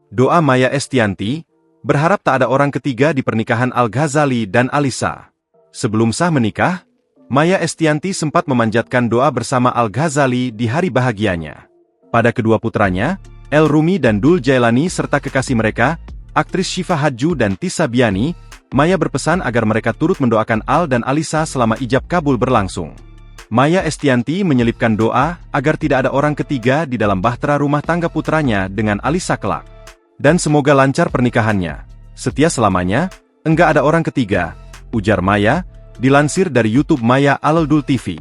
Doa Maya Estianty, berharap tak ada orang ketiga di pernikahan Al-Ghazali dan Alisa. Sebelum sah menikah, Maya Estianty sempat memanjatkan doa bersama Al-Ghazali di hari bahagianya. Pada kedua putranya, El Rumi dan Dul Jailani serta kekasih mereka, aktris Syifa Hadju dan Tisa Biani, Maya berpesan agar mereka turut mendoakan Al dan Alisa selama ijab kabul berlangsung. Maya Estianty menyelipkan doa agar tidak ada orang ketiga di dalam bahtera rumah tangga putranya dengan Alisa kelak. Dan semoga lancar pernikahannya. Setia selamanya, enggak ada orang ketiga, ujar Maya, dilansir dari YouTube Maya Al-Dul TV.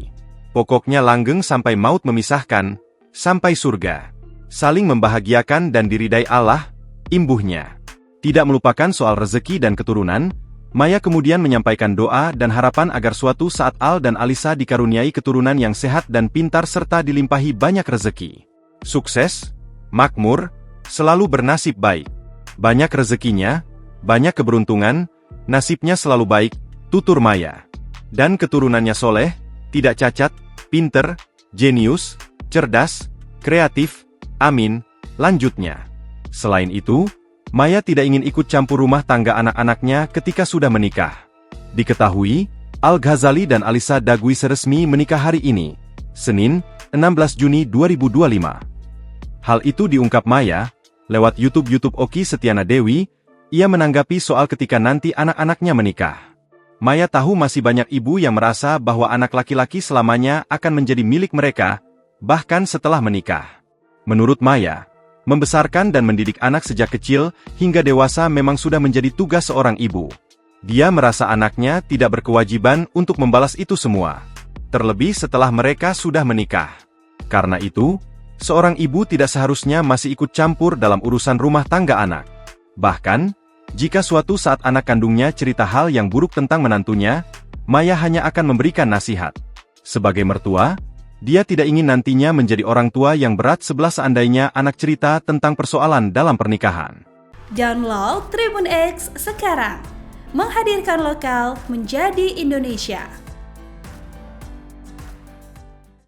Pokoknya langgeng sampai maut memisahkan, sampai surga. Saling membahagiakan dan diridai Allah, imbuhnya. Tidak melupakan soal rezeki dan keturunan, Maya kemudian menyampaikan doa dan harapan agar suatu saat Al dan Alisa dikaruniai keturunan yang sehat dan pintar serta dilimpahi banyak rezeki. Sukses, makmur, selalu bernasib baik. Banyak rezekinya, banyak keberuntungan, nasibnya selalu baik, tutur Maya. Dan keturunannya soleh, tidak cacat, pinter, jenius, cerdas, kreatif, amin, lanjutnya. Selain itu, Maya tidak ingin ikut campur rumah tangga anak-anaknya ketika sudah menikah. Diketahui, Al-Ghazali dan Alisa Dagwi resmi menikah hari ini, Senin, 16 Juni 2025. Hal itu diungkap Maya, lewat YouTube Oki Setiana Dewi, ia menanggapi soal ketika nanti anak-anaknya menikah. Maya tahu masih banyak ibu yang merasa bahwa anak laki-laki selamanya akan menjadi milik mereka, bahkan setelah menikah. Menurut Maya, membesarkan dan mendidik anak sejak kecil hingga dewasa memang sudah menjadi tugas seorang ibu. Dia merasa anaknya tidak berkewajiban untuk membalas itu semua, terlebih setelah mereka sudah menikah. Karena itu, seorang ibu tidak seharusnya masih ikut campur dalam urusan rumah tangga anak. Bahkan, jika suatu saat anak kandungnya cerita hal yang buruk tentang menantunya, Maya hanya akan memberikan nasihat. Sebagai mertua, dia tidak ingin nantinya menjadi orang tua yang berat sebelah seandainya anak cerita tentang persoalan dalam pernikahan. Download Tribun X sekarang, menghadirkan lokal menjadi Indonesia.